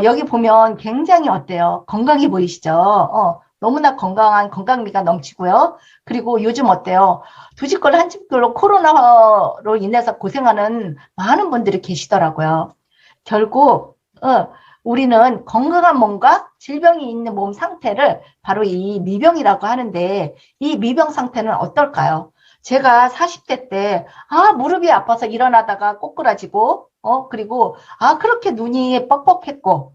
여기 보면 굉장히 어때요? 건강해 보이시죠? 너무나 건강한 건강미가 넘치고요. 그리고 요즘 어때요? 두 집걸 한 집걸로 코로나로 인해서 고생하는 많은 분들이 계시더라고요. 결국 우리는 건강한 몸과 질병이 있는 몸 상태를 바로 이 미병이라고 하는데 이 미병 상태는 어떨까요? 제가 40대 때 무릎이 아파서 일어나다가 꼬꾸라지고 그리고 그렇게 눈이 뻑뻑했고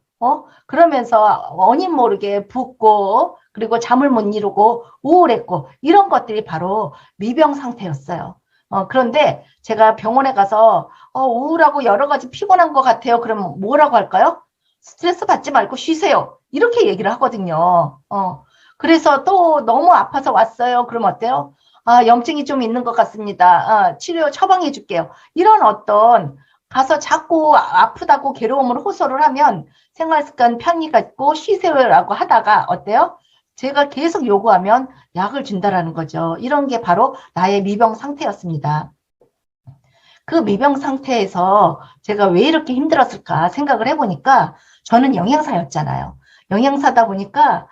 그러면서 원인 모르게 붓고 그리고 잠을 못 이루고 우울했고 이런 것들이 바로 미병 상태였어요. 그런데 제가 병원에 가서 우울하고 여러 가지 피곤한 것 같아요. 그럼 뭐라고 할까요? 스트레스 받지 말고 쉬세요. 이렇게 얘기를 하거든요. 그래서 또 너무 아파서 왔어요. 그럼 어때요? 염증이 좀 있는 것 같습니다. 치료 처방해 줄게요. 이런 어떤 가서 자꾸 아프다고 괴로움을 호소를 하면 생활습관 편의 갖고 쉬세요라고 하다가 어때요? 제가 계속 요구하면 약을 준다라는 거죠. 이런 게 바로 나의 미병 상태였습니다. 그 미병 상태에서 제가 왜 이렇게 힘들었을까 생각을 해보니까 저는 영양사였잖아요. 영양사다 보니까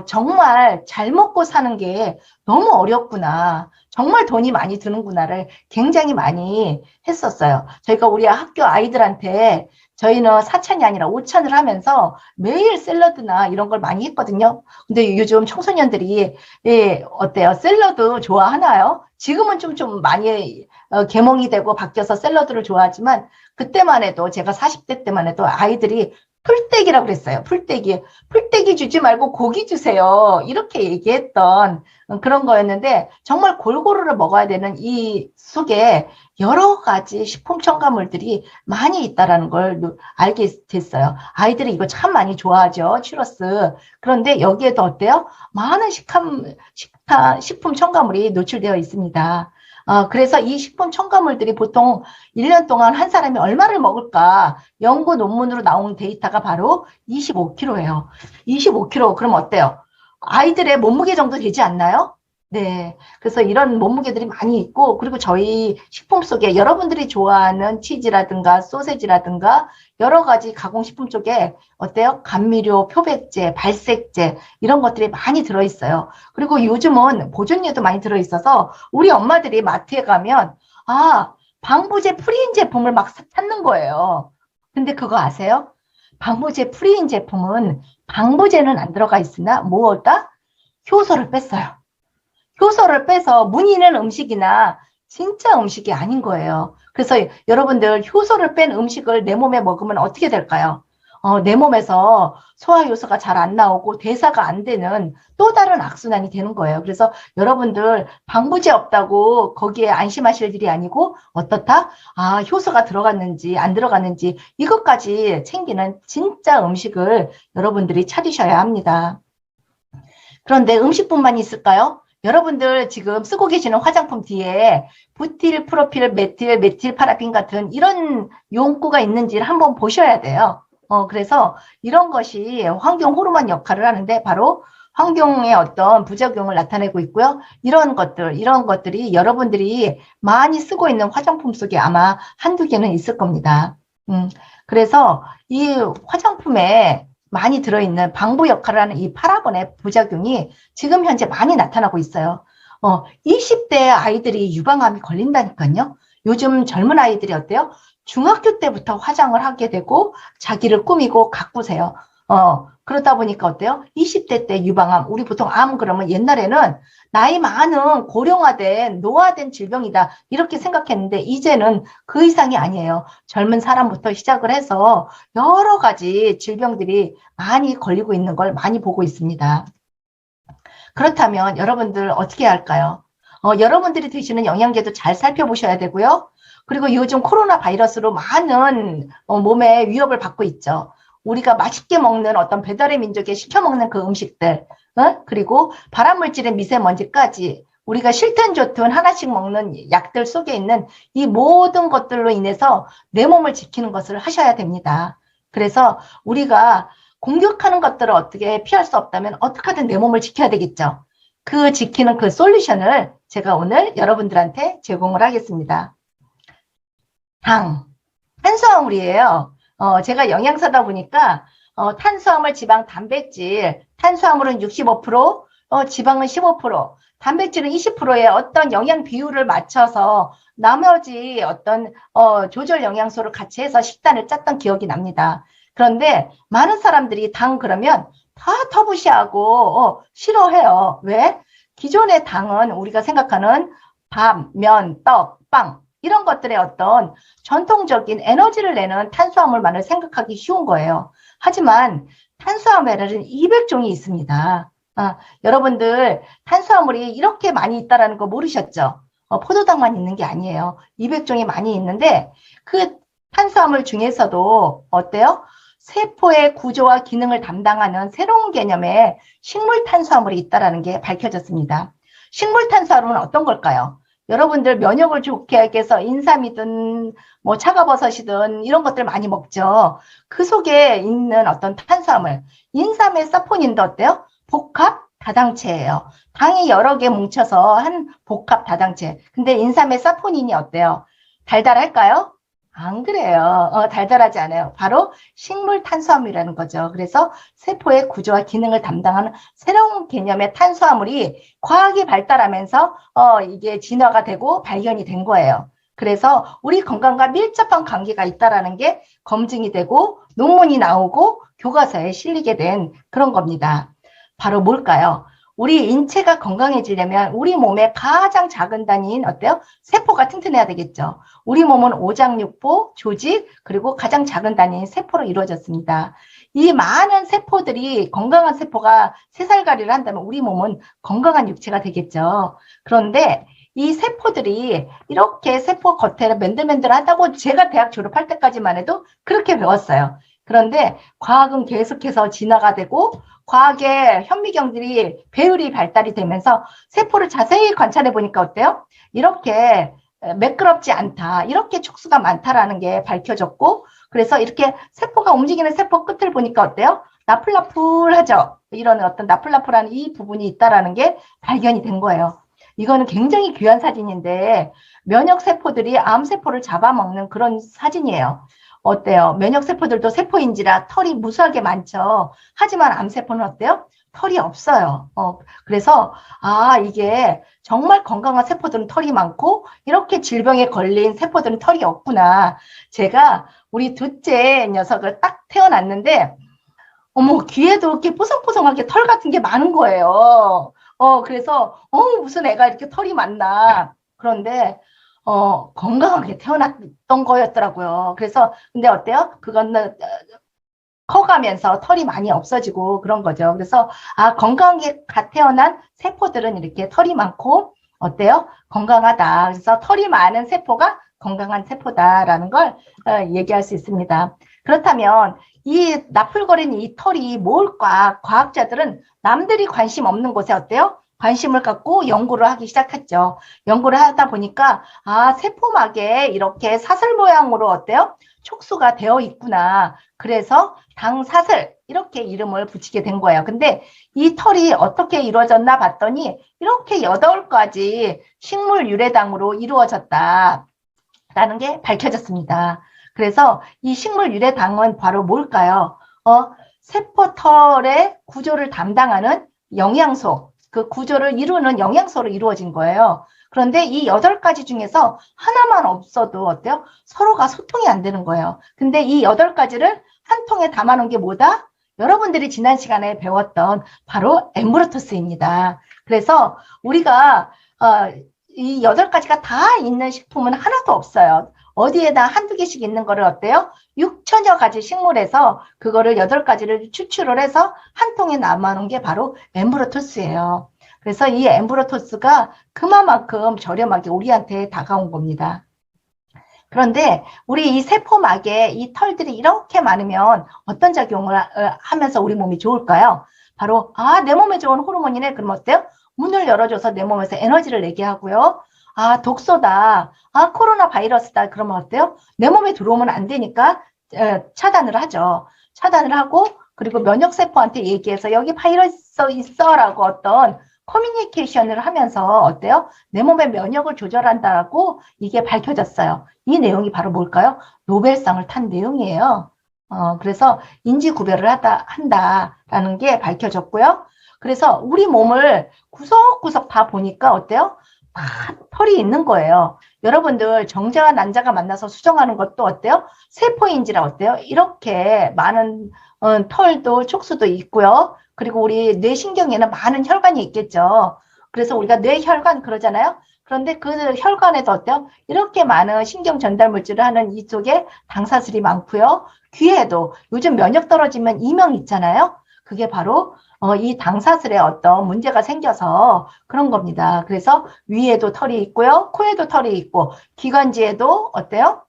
정말 잘 먹고 사는 게 너무 어렵구나. 정말 돈이 많이 드는구나를 굉장히 많이 했었어요. 저희가 우리 학교 아이들한테 저희는 사찬이 아니라 오찬을 하면서 매일 샐러드나 이런 걸 많이 했거든요. 근데 요즘 청소년들이 어때요? 샐러드 좋아하나요? 지금은 좀 많이 계몽이 되고 바뀌어서 샐러드를 좋아하지만 그때만 해도 제가 40대 때만 해도 아이들이 풀떼기라고 그랬어요. 풀떼기. 풀떼기 주지 말고 고기 주세요. 이렇게 얘기했던 그런 거였는데 정말 골고루를 먹어야 되는 이 속에 여러 가지 식품 첨가물들이 많이 있다라는 걸 알게 됐어요. 아이들이 이거 참 많이 좋아하죠. 추러스. 그런데 여기에도 어때요? 많은 식품 첨가물이 노출되어 있습니다. 그래서 이 식품 첨가물들이 보통 1년 동안 한 사람이 얼마를 먹을까 연구 논문으로 나온 데이터가 바로 25kg예요. 25kg 그럼 어때요? 아이들의 몸무게 정도 되지 않나요? 네. 그래서 이런 몸무게들이 많이 있고 그리고 저희 식품 속에 여러분들이 좋아하는 치즈라든가 소세지라든가 여러 가지 가공식품 쪽에 어때요? 감미료, 표백제, 발색제 이런 것들이 많이 들어있어요. 그리고 요즘은 보존료도 많이 들어있어서 우리 엄마들이 마트에 가면 방부제 프리인 제품을 막 찾는 거예요. 근데 그거 아세요? 방부제 프리인 제품은 방부제는 안 들어가 있으나 뭐다? 효소를 뺐어요. 효소를 빼서 무늬 있는 음식이나 진짜 음식이 아닌 거예요. 그래서 여러분들 효소를 뺀 음식을 내 몸에 먹으면 어떻게 될까요? 내 몸에서 소화효소가 잘 안 나오고 대사가 안 되는 또 다른 악순환이 되는 거예요. 그래서 여러분들 방부제 없다고 거기에 안심하실 일이 아니고 어떻다? 효소가 들어갔는지 안 들어갔는지 이것까지 챙기는 진짜 음식을 여러분들이 차리셔야 합니다. 그런데 음식뿐만 있을까요? 여러분들 지금 쓰고 계시는 화장품 뒤에 부틸, 프로필, 메틸 파라핀 같은 이런 용구가 있는지를 한번 보셔야 돼요. 그래서 이런 것이 환경 호르몬 역할을 하는데 바로 환경의 어떤 부작용을 나타내고 있고요. 이런 것들이 여러분들이 많이 쓰고 있는 화장품 속에 아마 한두 개는 있을 겁니다. 그래서 이 화장품에 많이 들어있는 방부 역할을 하는 이 파라본의 부작용이 지금 현재 많이 나타나고 있어요. 20대 아이들이 유방암이 걸린다니까요. 요즘 젊은 아이들이 어때요? 중학교 때부터 화장을 하게 되고 자기를 꾸미고 가꾸세요. 그러다 보니까 어때요? 20대 때 유방암, 우리 보통 암 그러면 옛날에는 나이 많은 고령화된 노화된 질병이다 이렇게 생각했는데 이제는 그 이상이 아니에요. 젊은 사람부터 시작을 해서 여러 가지 질병들이 많이 걸리고 있는 걸 많이 보고 있습니다. 그렇다면 여러분들 어떻게 해야 할까요? 여러분들이 드시는 영양제도 잘 살펴보셔야 되고요. 그리고 요즘 코로나 바이러스로 많은 몸에 위협을 받고 있죠. 우리가 맛있게 먹는 어떤 배달의 민족에 시켜 먹는 그 음식들, 그리고 발암물질의 미세먼지까지 우리가 싫든 좋든 하나씩 먹는 약들 속에 있는 이 모든 것들로 인해서 내 몸을 지키는 것을 하셔야 됩니다. 그래서 우리가 공격하는 것들을 어떻게 피할 수 없다면 어떻게든 내 몸을 지켜야 되겠죠. 그 지키는 그 솔루션을 제가 오늘 여러분들한테 제공을 하겠습니다. 당, 탄수화물이에요. 제가 영양사다 보니까 탄수화물, 지방, 단백질, 탄수화물은 65%, 지방은 15%, 단백질은 20%의 어떤 영양 비율을 맞춰서 나머지 어떤 조절 영양소를 같이 해서 식단을 짰던 기억이 납니다. 그런데 많은 사람들이 당 그러면 다 터부시하고 싫어해요. 왜? 기존의 당은 우리가 생각하는 밥, 면, 떡, 빵 이런 것들의 어떤 전통적인 에너지를 내는 탄수화물만을 생각하기 쉬운 거예요. 하지만 탄수화물에는 200종이 있습니다. 여러분들 탄수화물이 이렇게 많이 있다는 거 모르셨죠? 포도당만 있는 게 아니에요. 200종이 많이 있는데 그 탄수화물 중에서도 어때요? 세포의 구조와 기능을 담당하는 새로운 개념의 식물 탄수화물이 있다는 게 밝혀졌습니다. 식물 탄수화물은 어떤 걸까요? 여러분들 면역을 좋게 하기 위해서 인삼이든 뭐 차가버섯이든 이런 것들 많이 먹죠. 그 속에 있는 어떤 탄수화물, 인삼의 사포닌도 어때요? 복합 다당체예요. 당이 여러 개 뭉쳐서 한 복합 다당체. 근데 인삼의 사포닌이 어때요? 달달할까요? 안 그래요. 달달하지 않아요. 바로 식물 탄수화물이라는 거죠. 그래서 세포의 구조와 기능을 담당하는 새로운 개념의 탄수화물이 과학이 발달하면서 이게 진화가 되고 발견이 된 거예요. 그래서 우리 건강과 밀접한 관계가 있다라는 게 검증이 되고 논문이 나오고 교과서에 실리게 된 그런 겁니다. 바로 뭘까요? 우리 인체가 건강해지려면 우리 몸의 가장 작은 단위인 어때요? 세포가 튼튼해야 되겠죠. 우리 몸은 오장육부, 조직, 그리고 가장 작은 단위인 세포로 이루어졌습니다. 이 많은 세포들이 건강한 세포가 새살가리를 한다면 우리 몸은 건강한 육체가 되겠죠. 그런데 이 세포들이 이렇게 세포 겉에를 맨들맨들하다고 제가 대학 졸업할 때까지만 해도 그렇게 배웠어요. 그런데 과학은 계속해서 진화가 되고 과학의 현미경들이 배율이 발달이 되면서 세포를 자세히 관찰해 보니까 어때요? 이렇게 매끄럽지 않다. 이렇게 촉수가 많다라는 게 밝혀졌고 그래서 이렇게 세포가 움직이는 세포 끝을 보니까 어때요? 나풀나풀하죠. 이런 어떤 나풀나풀한 이 부분이 있다라는 게 발견이 된 거예요. 이거는 굉장히 귀한 사진인데 면역세포들이 암세포를 잡아먹는 그런 사진이에요. 어때요? 면역세포들도 세포인지라 털이 무수하게 많죠. 하지만 암세포는 어때요? 털이 없어요. 그래서 이게 정말 건강한 세포들은 털이 많고 이렇게 질병에 걸린 세포들은 털이 없구나. 제가 우리 둘째 녀석을 딱 태어났는데 어머 귀에도 이렇게 뽀송뽀송하게 털 같은 게 많은 거예요. 그래서 무슨 애가 이렇게 털이 많나. 그런데 건강하게 태어났던 거였더라고요. 그래서 근데 어때요? 그거는 커가면서 털이 많이 없어지고 그런 거죠. 그래서 건강하게 태어난 세포들은 이렇게 털이 많고 어때요? 건강하다. 그래서 털이 많은 세포가 건강한 세포다라는 걸 얘기할 수 있습니다. 그렇다면 이 나풀거리는 이 털이 뭘까? 과학자들은 남들이 관심 없는 곳에 어때요? 관심을 갖고 연구를 하기 시작했죠. 연구를 하다 보니까 세포막에 이렇게 사슬 모양으로 어때요? 촉수가 되어 있구나. 그래서 당사슬 이렇게 이름을 붙이게 된 거예요. 근데 이 털이 어떻게 이루어졌나 봤더니 이렇게 8가지 식물 유래당으로 이루어졌다라는 게 밝혀졌습니다. 그래서 이 식물 유래당은 바로 뭘까요? 세포털의 구조를 담당하는 영양소, 그 구조를 이루는 영양소로 이루어진 거예요. 그런데 이 8가지 중에서 하나만 없어도 어때요? 서로가 소통이 안 되는 거예요. 근데 이 8가지를 한 통에 담아놓은 게 뭐다? 여러분들이 지난 시간에 배웠던 바로 엠브로토스입니다. 그래서 우리가 이 8가지가 다 있는 식품은 하나도 없어요. 어디에다 한두 개씩 있는 거를 어때요? 6천여 가지 식물에서 그거를 8가지를 추출을 해서 한 통에 남아놓은 게 바로 엠브로토스예요. 그래서 이 엠브로토스가 그만큼 저렴하게 우리한테 다가온 겁니다. 그런데 우리 이 세포막에 이 털들이 이렇게 많으면 어떤 작용을 하면서 우리 몸이 좋을까요? 바로 내 몸에 좋은 호르몬이네. 그럼 어때요? 문을 열어줘서 내 몸에서 에너지를 내게 하고요. 독소다. 코로나 바이러스다. 그러면 어때요? 내 몸에 들어오면 안 되니까 차단을 하죠. 차단을 하고 그리고 면역세포한테 얘기해서 여기 바이러스 있어라고 어떤 커뮤니케이션을 하면서 어때요? 내 몸의 면역을 조절한다고 이게 밝혀졌어요. 이 내용이 바로 뭘까요? 노벨상을 탄 내용이에요. 그래서 인지 구별을 한다라는 게 밝혀졌고요. 그래서 우리 몸을 구석구석 다 보니까 어때요? 다 털이 있는 거예요. 여러분들 정자와 난자가 만나서 수정하는 것도 어때요? 세포인지라 어때요? 이렇게 많은 털도 촉수도 있고요. 그리고 우리 뇌신경에는 많은 혈관이 있겠죠. 그래서 우리가 뇌혈관 그러잖아요. 그런데 그 혈관에도 어때요? 이렇게 많은 신경 전달 물질을 하는 이쪽에 당사슬이 많고요. 귀에도 요즘 면역 떨어지면 이명 있잖아요. 그게 바로 이 당사슬에 어떤 문제가 생겨서 그런 겁니다. 그래서 위에도 털이 있고요. 코에도 털이 있고 기관지에도 어때요?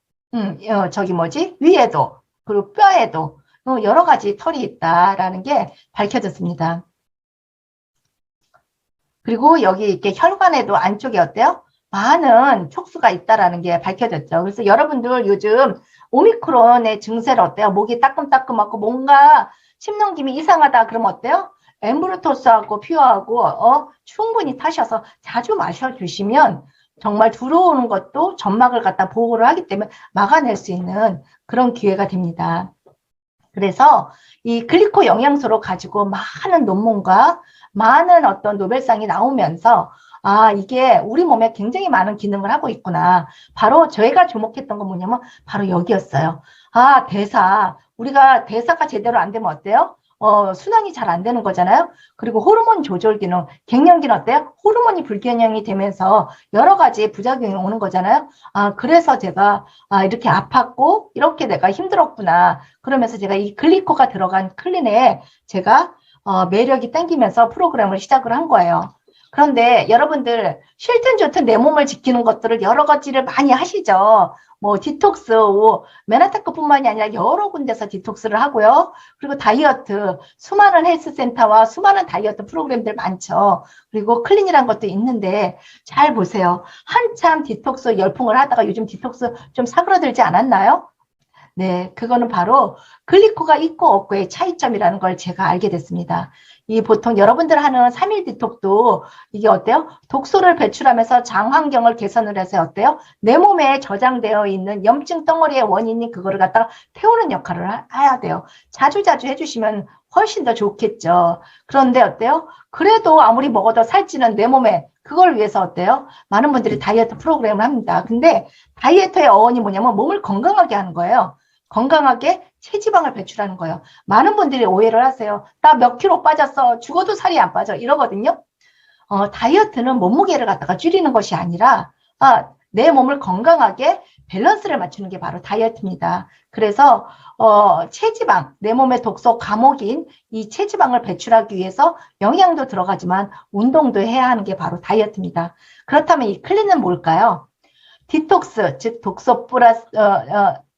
위에도 그리고 뼈에도 여러 가지 털이 있다라는 게 밝혀졌습니다. 그리고 여기 이렇게 혈관에도 안쪽에 어때요? 많은 촉수가 있다라는 게 밝혀졌죠. 그래서 여러분들 요즘 오미크론의 증세를 어때요? 목이 따끔따끔하고 뭔가 침 넘김이 이상하다 그러면 어때요? 엠브루토스하고 퓨어하고 충분히 타셔서 자주 마셔주시면 정말 들어오는 것도 점막을 갖다 보호를 하기 때문에 막아낼 수 있는 그런 기회가 됩니다. 그래서 이 글리코 영양소로 가지고 많은 논문과 많은 어떤 노벨상이 나오면서 이게 우리 몸에 굉장히 많은 기능을 하고 있구나. 바로 저희가 주목했던 건 뭐냐면 바로 여기였어요. 우리가 대사가 제대로 안 되면 어때요? 순환이 잘 안 되는 거잖아요. 그리고 호르몬 조절 기능, 갱년기는 어때요? 호르몬이 불균형이 되면서 여러 가지 부작용이 오는 거잖아요. 그래서 제가 이렇게 아팠고 이렇게 내가 힘들었구나. 그러면서 제가 이 글리코가 들어간 클린에 제가 매력이 땡기면서 프로그램을 시작을 한 거예요. 그런데 여러분들 싫든 좋든 내 몸을 지키는 것들을 여러 가지를 많이 하시죠. 뭐 디톡스, 메나테크뿐만이 아니라 여러 군데서 디톡스를 하고요. 그리고 다이어트, 수많은 헬스센터와 수많은 다이어트 프로그램들 많죠. 그리고 클린이란 것도 있는데 잘 보세요. 한참 디톡스 열풍을 하다가 요즘 디톡스 좀 사그러들지 않았나요? 네, 그거는 바로 글리코가 있고 없고의 차이점이라는 걸 제가 알게 됐습니다. 이 보통 여러분들 하는 3일 디톡도 이게 어때요? 독소를 배출하면서 장 환경을 개선을 해서 어때요? 내 몸에 저장되어 있는 염증 덩어리의 원인이 그거를 갖다가 태우는 역할을 해야 돼요. 자주자주 해주시면 훨씬 더 좋겠죠. 그런데 어때요? 그래도 아무리 먹어도 살찌는 내 몸에 그걸 위해서 어때요? 많은 분들이 다이어트 프로그램을 합니다. 근데 다이어트의 어원이 뭐냐면 몸을 건강하게 하는 거예요. 건강하게 체지방을 배출하는 거예요. 많은 분들이 오해를 하세요. 나 몇 킬로 빠졌어. 죽어도 살이 안 빠져. 이러거든요. 다이어트는 몸무게를 갖다가 줄이는 것이 아니라 내 몸을 건강하게 밸런스를 맞추는 게 바로 다이어트입니다. 그래서 체지방, 내 몸의 독소 감옥인 이 체지방을 배출하기 위해서 영양도 들어가지만 운동도 해야 하는 게 바로 다이어트입니다. 그렇다면 이 클린은 뭘까요? 디톡스, 즉 독소 플러스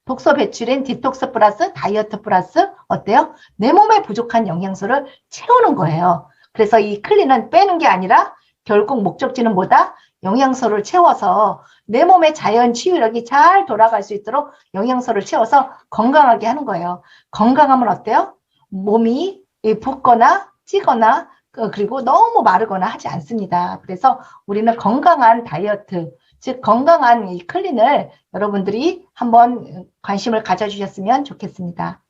독소 배출인 디톡스 플러스 다이어트 플러스 어때요? 내 몸에 부족한 영양소를 채우는 거예요. 그래서 이 클린은 빼는 게 아니라 결국 목적지는 뭐다? 영양소를 채워서 내 몸의 자연 치유력이 잘 돌아갈 수 있도록 영양소를 채워서 건강하게 하는 거예요. 건강하면 어때요? 몸이 붓거나 찌거나 그리고 너무 마르거나 하지 않습니다. 그래서 우리는 건강한 다이어트, 즉 건강한 이 클린을 여러분들이 한번 관심을 가져주셨으면 좋겠습니다.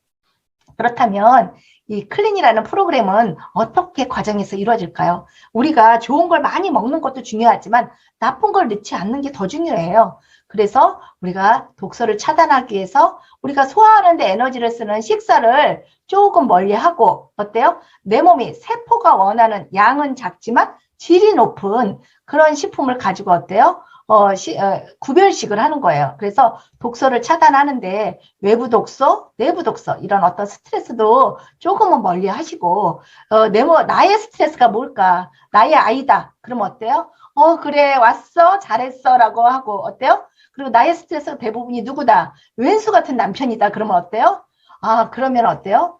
그렇다면 이 클린이라는 프로그램은 어떻게 과정에서 이루어질까요? 우리가 좋은 걸 많이 먹는 것도 중요하지만 나쁜 걸 넣지 않는 게 더 중요해요. 그래서 우리가 독소를 차단하기 위해서 우리가 소화하는 데 에너지를 쓰는 식사를 조금 멀리하고 어때요? 내 몸이 세포가 원하는 양은 작지만 질이 높은 그런 식품을 가지고 어때요? 구별식을 하는 거예요. 그래서 독소를 차단하는데 외부 독소, 내부 독소 이런 어떤 스트레스도 조금은 멀리 하시고 나의 스트레스가 뭘까? 나의 아이다. 그럼 어때요? 그래 왔어 잘했어 라고 하고 어때요? 그리고 나의 스트레스가 대부분이 누구다? 왼수 같은 남편이다. 그러면 어때요? 그러면 어때요?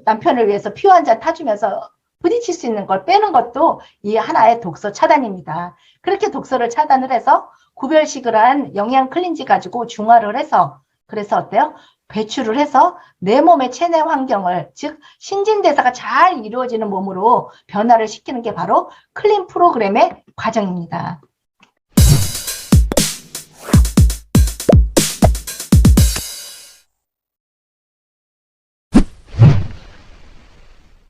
남편을 위해서 피 한 잔 타주면서 부딪힐 수 있는 걸 빼는 것도 이 하나의 독소 차단입니다. 그렇게 독소를 차단을 해서 구별식을 한 영양 클린지 가지고 중화를 해서 그래서 어때요? 배출을 해서 내 몸의 체내 환경을 즉 신진대사가 잘 이루어지는 몸으로 변화를 시키는 게 바로 클린 프로그램의 과정입니다.